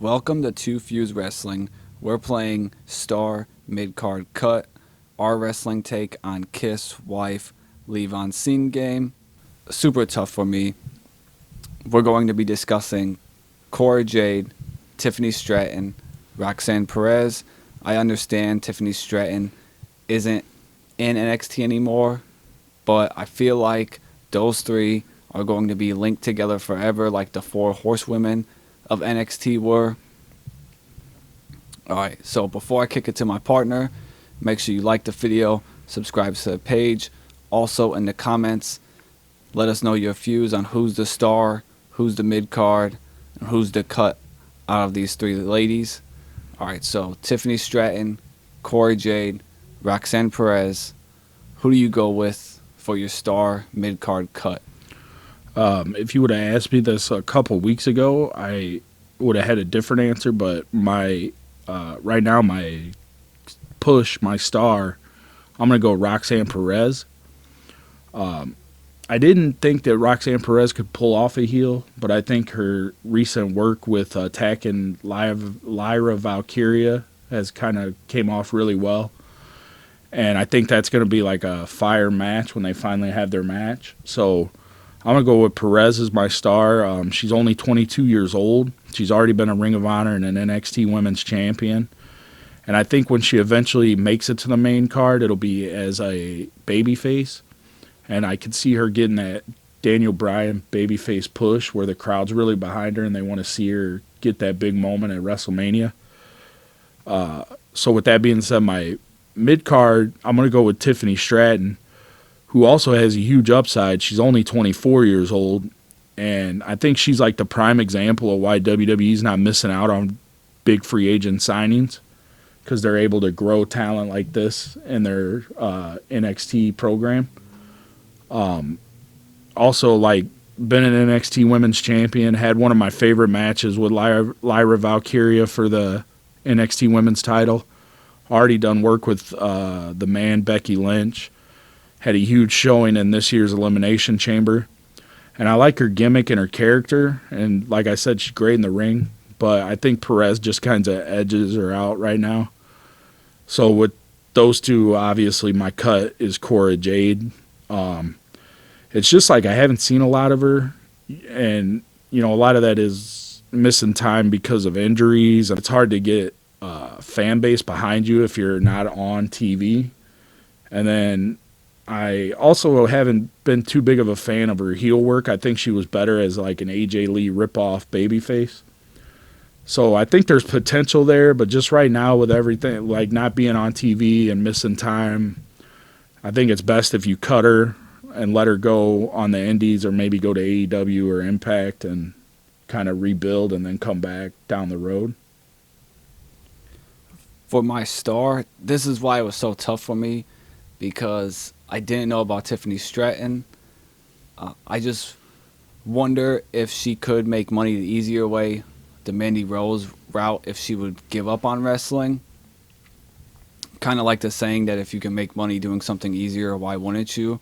Welcome to Two Fuse Wrestling. We're playing Star Midcard Cut, our wrestling take on Kiss Wife Leave on Scene game. Super tough for me. We're going to be discussing Cora Jade, Tiffany Stratton, Roxanne Perez. I understand Tiffany Stratton isn't in NXT anymore, but I feel like those three are going to be linked together forever like the four horsewomen of NXT were. Alright, so before I kick it to my partner, make sure you like the video, subscribe to the page. Also in the comments, let us know your views on who's the star, who's the mid card, and who's the cut out of these three ladies. Alright, so Tiffany Stratton, Cora Jade, Roxanne Perez. Who do you go with for your star mid card cut? If you would have asked me this a couple weeks ago, I would have had a different answer. But right now, my push, my star, I'm gonna go Roxanne Perez. I didn't think that Roxanne Perez could pull off a heel, but I think her recent work with attacking Lyra Valkyria has kind of came off really well. And I think that's going to be like a fire match when they finally have their match. So I'm going to go with Perez as my star. She's only 22 years old. She's already been a Ring of Honor and an NXT Women's Champion. And I think when she eventually makes it to the main card, it'll be as a babyface. And I could see her getting that Daniel Bryan babyface push where the crowd's really behind her and they want to see her get that big moment at WrestleMania. So with that being said, my mid-card, I'm going to go with Tiffany Stratton, who also has a huge upside. She's only 24 years old, and I think she's like the prime example of why WWE's not missing out on big free agent signings, because they're able to grow talent like this in their NXT program. Also, like, been an NXT Women's Champion, had one of my favorite matches with Lyra Valkyria for the NXT Women's title. Already done work with the man, Becky Lynch. Had a huge showing in this year's Elimination Chamber. And I like her gimmick and her character. And like I said, she's great in the ring. But I think Perez just kind of edges her out right now. So with those two, obviously my cut is Cora Jade. It's just like I haven't seen a lot of her. And, you know, a lot of that is missing time because of injuries. It's hard to get fan base behind you if you're not on TV. And then I also haven't been too big of a fan of her heel work. I think she was better as like an AJ Lee ripoff babyface. So I think there's potential there, but just right now with everything, like not being on TV and missing time, I think it's best if you cut her and let her go on the indies or maybe go to AEW or Impact and kind of rebuild and then come back down the road. For my star, this is why it was so tough for me, because I didn't know about Tiffany Stratton. I just wonder if she could make money the easier way, the Mandy Rose route, if she would give up on wrestling. Kind of like the saying that if you can make money doing something easier, why wouldn't you?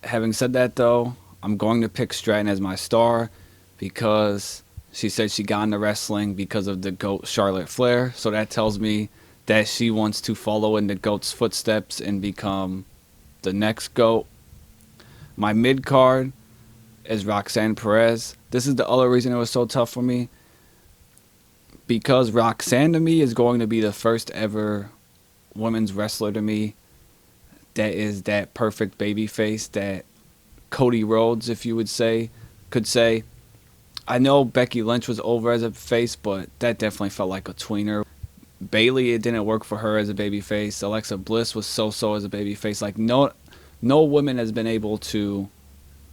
Having said that, though, I'm going to pick Stratton as my star because she said she got into wrestling because of the GOAT Charlotte Flair. So that tells me that she wants to follow in the GOAT's footsteps and become the next GOAT. My mid-card is Roxanne Perez. This is the other reason it was so tough for me, because Roxanne to me is going to be the first ever women's wrestler to me that is that perfect baby face that Cody Rhodes, if you would say, could say. I know Becky Lynch was over as a face, but that definitely felt like a tweener. Bayley, it didn't work for her as a baby face. Alexa Bliss was so-so as a baby face. Like no woman has been able to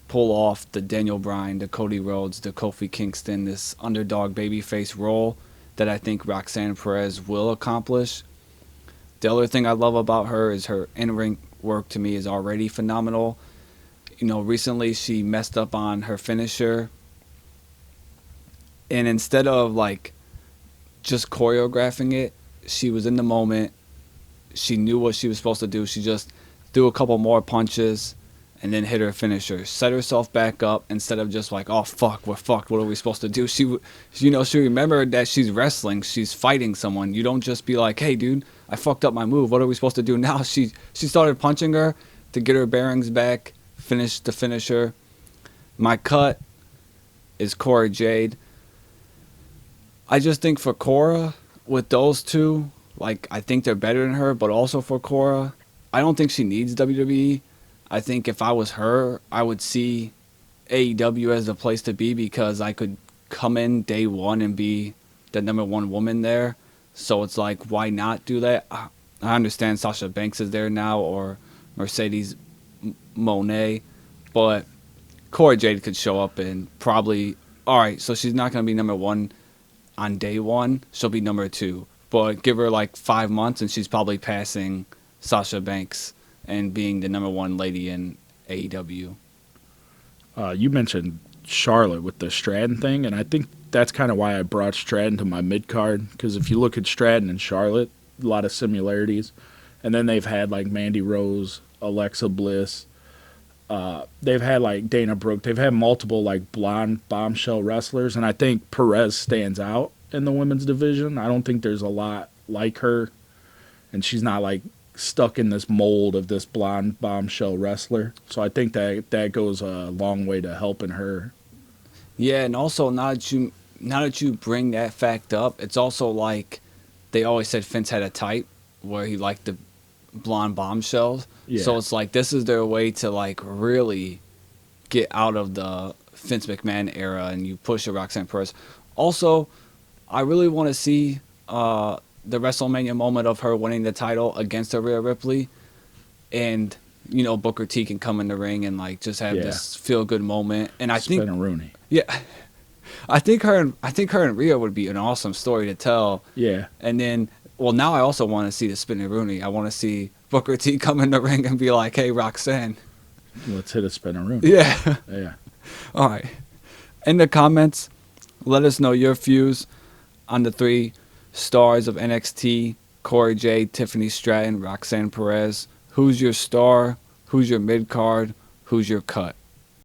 pull off the Daniel Bryan, the Cody Rhodes, the Kofi Kingston, this underdog babyface role that I think Roxanne Perez will accomplish. The other thing I love about her is her in-ring work to me is already phenomenal. You know, recently she messed up on her finisher. And instead of like just choreographing it, she was in the moment. She knew what she was supposed to do. She just threw a couple more punches and then hit her finisher. Set herself back up instead of just like, oh fuck, we're fucked. What are we supposed to do? She remembered that she's wrestling. She's fighting someone. You don't just be like, hey dude, I fucked up my move. What are we supposed to do now? She started punching her to get her bearings back. Finish the finisher. My cut is Cora Jade. I just think for Cora, with those two, like I think they're better than her, but also for Cora, I don't think she needs WWE. I think if I was her, I would see AEW as the place to be because I could come in day one and be the number one woman there. So it's like, why not do that? I understand Sasha Banks is there now or Mercedes Moné, but Cora Jade could show up and probably, all right, so she's not going to be number one on day one. She'll be number two. But give her like 5 months and she's probably passing Sasha Banks and being the number one lady in AEW. You mentioned Charlotte with the Stratton thing, and I think that's kind of why I brought Stratton to my mid-card, because if you look at Stratton and Charlotte, a lot of similarities. And then they've had like Mandy Rose, Alexa Bliss. They've had like Dana Brooke. They've had multiple like blonde bombshell wrestlers, and I think Perez stands out in the women's division. I don't think there's a lot like her, and she's not like stuck in this mold of this blonde bombshell wrestler. So I think that goes a long way to helping her. Yeah, and also now that you bring that fact up, it's also like they always said Vince had a type where he liked the blonde bombshells. Yeah. So it's like this is their way to like really get out of the Vince McMahon era and you push a Roxanne Perez. Also, I really want to see the WrestleMania moment of her winning the title against Rhea Ripley, and Booker T can come in the ring and like just have this feel good moment. And I think Rooney. Yeah, I think her and Rhea would be an awesome story to tell. Yeah. And then, well, now I also want to see the Spinning Rooney. I want to see Booker T come in the ring and be like, "Hey, Roxanne, let's hit a Spinning Rooney." Yeah. Yeah. All right. In the comments, let us know your views on the 3 stars of NXT: Cora Jade, Tiffany Stratton, Roxanne Perez. Who's your star? Who's your mid card? Who's your cut?